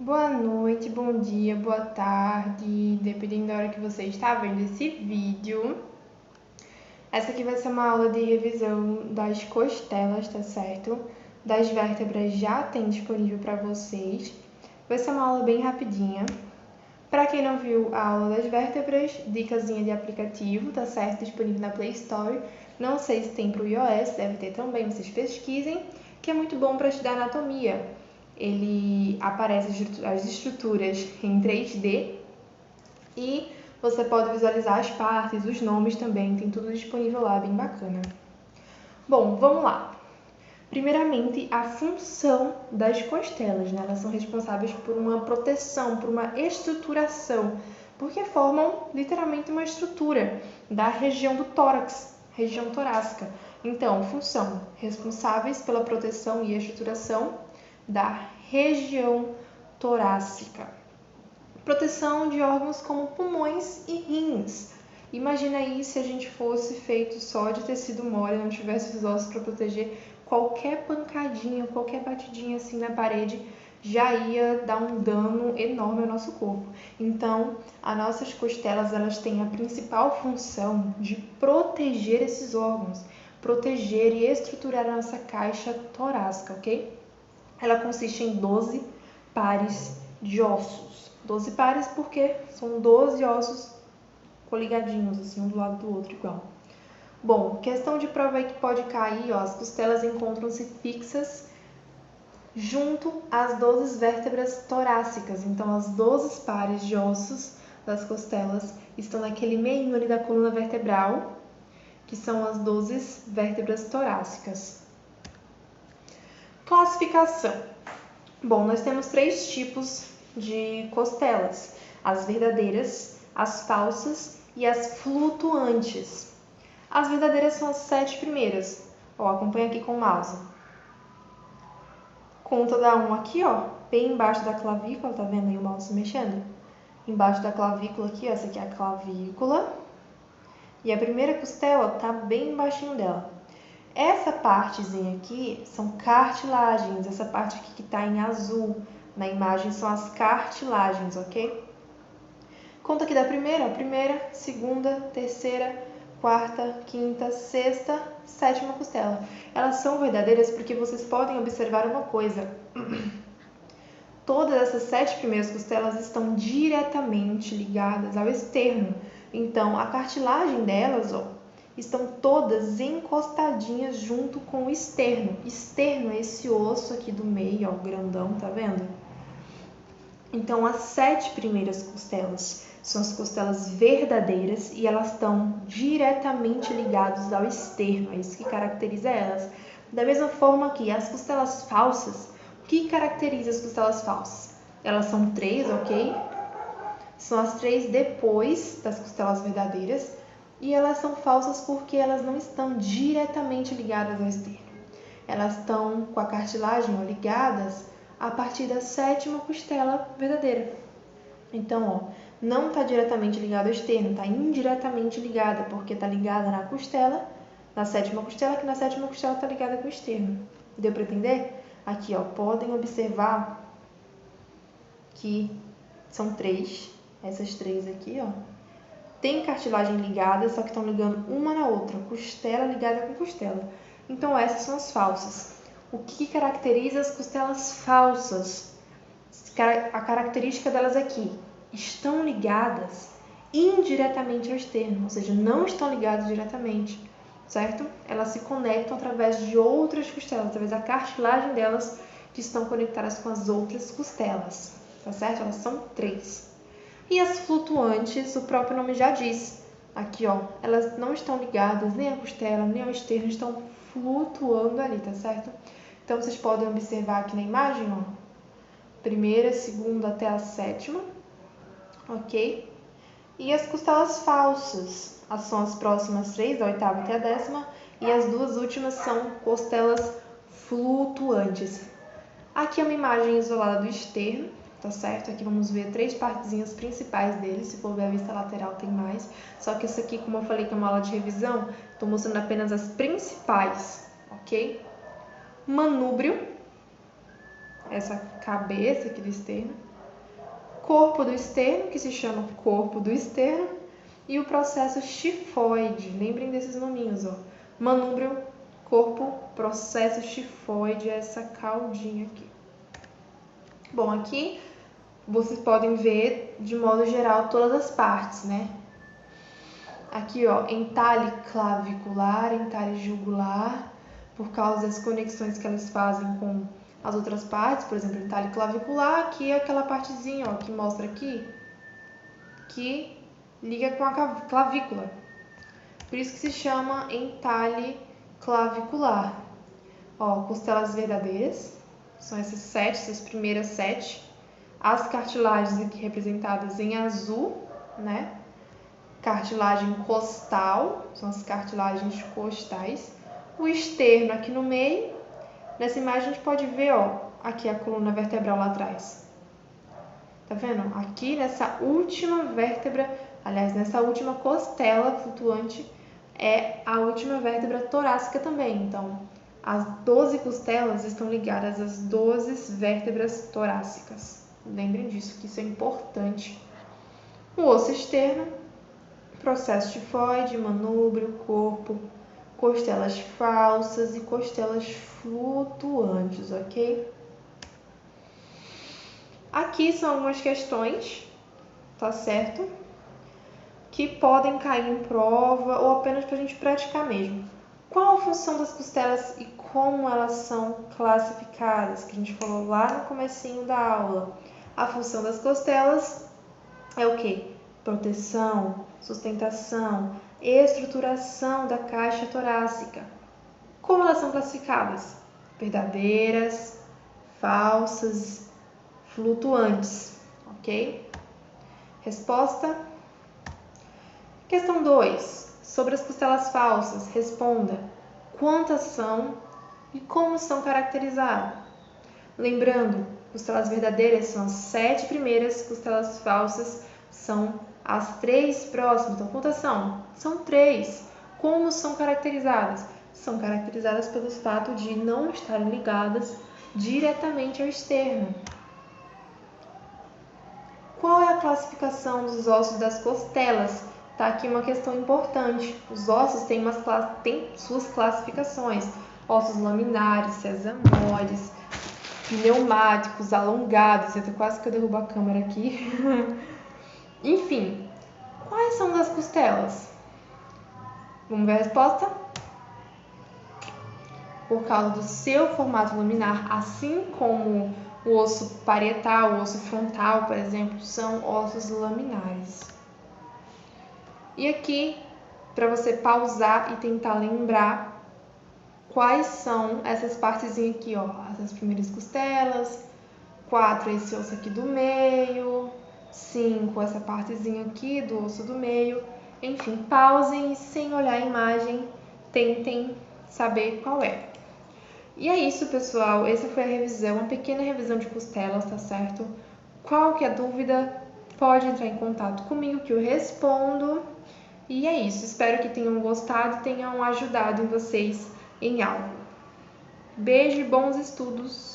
Boa noite, bom dia, boa tarde, dependendo da hora que você está vendo esse vídeo. Essa aqui vai ser uma aula de revisão das costelas, tá certo? Das vértebras já tem disponível para vocês. Vai ser uma aula bem rapidinha. Para quem não viu a aula das vértebras, dicasinha de aplicativo, tá certo? Disponível na Play Store. Não sei se tem para o iOS, deve ter também, vocês pesquisem, que é muito bom para estudar anatomia. Ele aparece as estruturas em 3D e você pode visualizar as partes, os nomes também, tem tudo disponível lá, bem bacana. Bom, vamos lá. Primeiramente, a função das costelas, né? Elas são responsáveis por uma proteção, por uma estruturação, porque formam literalmente uma estrutura da região do tórax, região torácica. Então, função, responsáveis pela proteção e estruturação da região torácica. Proteção de órgãos como pulmões e rins. Imagina aí se a gente fosse feito só de tecido mole, não tivesse os ossos para proteger, qualquer pancadinha, qualquer batidinha assim na parede já ia dar um dano enorme ao nosso corpo. Então, as nossas costelas, elas têm a principal função de proteger esses órgãos, proteger e estruturar a nossa caixa torácica, ok? Ela consiste em 12 pares de ossos. 12 pares porque são 12 ossos coligadinhos, assim, um do lado do outro igual. Bom, questão de prova aí que pode cair, ó, as costelas encontram-se fixas junto às 12 vértebras torácicas. Então, as 12 pares de ossos das costelas estão naquele meio ali da coluna vertebral, que são as 12 vértebras torácicas. Classificação. Bom, nós temos 3 tipos de costelas: as verdadeiras, as falsas e as flutuantes. As verdadeiras são as 7 primeiras. Ó, acompanha aqui com o mouse. Conta da 1 aqui, ó, bem embaixo da clavícula, tá vendo aí o mouse mexendo? Embaixo da clavícula aqui, ó, essa aqui é a clavícula. E a primeira costela tá bem embaixinho dela. Essa partezinha aqui são cartilagens, essa parte aqui que está em azul na imagem são as cartilagens, ok? Conta aqui da primeira, segunda, terceira, quarta, quinta, sexta, sétima costela. Elas são verdadeiras porque vocês podem observar uma coisa. Todas essas 7 primeiras costelas estão diretamente ligadas ao externo. Então, a cartilagem delas, ó, estão todas encostadinhas junto com o externo. Externo é esse osso aqui do meio, ó, grandão, tá vendo? Então, as 7 primeiras costelas são as costelas verdadeiras e elas estão diretamente ligadas ao externo, é isso que caracteriza elas. Da mesma forma que as costelas falsas, o que caracteriza as costelas falsas? Elas são 3, ok? São as 3 depois das costelas verdadeiras. E elas são falsas porque elas não estão diretamente ligadas ao externo. Elas estão com a cartilagem ligadas a partir da 7ª costela verdadeira. Então, ó, não está diretamente ligada ao externo, está indiretamente ligada, porque está ligada na costela, na 7ª costela, que na 7ª costela está ligada com o externo. Deu para entender? Aqui, ó, podem observar que são 3, essas 3 aqui, ó. Tem cartilagem ligada, só que estão ligando uma na outra, costela ligada com costela. Então, essas são as falsas. O que caracteriza as costelas falsas? A característica delas aqui, estão ligadas indiretamente ao externo, ou seja, não estão ligadas diretamente, certo? Elas se conectam através de outras costelas, através da cartilagem delas, que estão conectadas com as outras costelas, tá certo? Elas são 3. E as flutuantes, o próprio nome já diz. Aqui, ó, elas não estão ligadas nem à costela, nem ao externo, estão flutuando ali, tá certo? Então, vocês podem observar aqui na imagem, ó, primeira, segunda até a 7ª, ok? E as costelas falsas, são as próximas 3, da 8ª até a 10ª, e as 2 últimas são costelas flutuantes. Aqui é uma imagem isolada do externo, tá certo? Aqui vamos ver 3 partezinhas principais dele, se for ver a vista lateral tem mais. Só que isso aqui, como eu falei que é uma aula de revisão, estou mostrando apenas as principais, ok? Manúbrio, essa cabeça aqui do externo. corpo do esterno, que se chama corpo do esterno, e o processo xifoide. Lembrem desses nominhos, ó. Manúbrio, corpo, processo xifoide, essa caudinha aqui. Bom, aqui vocês podem ver, de modo geral, todas as partes, né? Aqui, ó, entalhe clavicular, entalhe jugular, por causa das conexões que elas fazem com as outras partes. Por exemplo, entalhe clavicular, aqui é aquela partezinha, ó, que mostra aqui, que liga com a clavícula. Por isso que se chama entalhe clavicular. Ó, costelas verdadeiras, são essas primeiras 7. As cartilagens aqui representadas em azul, né? Cartilagem costal, são as cartilagens costais. O esterno aqui no meio. Nessa imagem a gente pode ver, ó, aqui a coluna vertebral lá atrás. Tá vendo? Aqui nessa última vértebra, aliás, nessa última costela flutuante, é a última vértebra torácica também. Então, as 12 costelas estão ligadas às 12 vértebras torácicas. Lembrem disso, que isso é importante. O osso externo, processo xifoide, manúbrio, corpo, costelas falsas e costelas flutuantes, ok? Aqui são algumas questões, tá certo? Que podem cair em prova ou apenas para a gente praticar mesmo. Qual a função das costelas e como elas são classificadas? Que a gente falou lá no comecinho da aula. A função das costelas é o quê? Proteção, sustentação, estruturação da caixa torácica. Como elas são classificadas? Verdadeiras, falsas, flutuantes, ok? Resposta? Questão 2. Sobre as costelas falsas, responda quantas são e como são caracterizadas. Lembrando, costelas verdadeiras são as 7 primeiras, costelas falsas são as 3 próximas. Então, quantas são? São 3. Como são caracterizadas? São caracterizadas pelo fato de não estarem ligadas diretamente ao externo. Qual é a classificação dos ossos das costelas? Tá aqui uma questão importante. Os ossos têm suas classificações. Ossos laminares, sesamoides, pneumáticos, alongados. Até quase que eu derrubo a câmera aqui. Enfim, quais são das costelas? Vamos ver a resposta? Por causa do seu formato laminar, assim como o osso parietal, o osso frontal, por exemplo, são ossos laminares. E aqui, para você pausar e tentar lembrar quais são essas partezinhas aqui, ó, essas primeiras costelas, 4, esse osso aqui do meio, 5, essa partezinha aqui do osso do meio. Enfim, pausem e sem olhar a imagem, tentem saber qual é. E é isso, pessoal. Essa foi a revisão, uma pequena revisão de costelas, tá certo? Qualquer dúvida, pode entrar em contato comigo que eu respondo. E é isso. Espero que tenham gostado e tenham ajudado em vocês em algo. Beijo e bons estudos!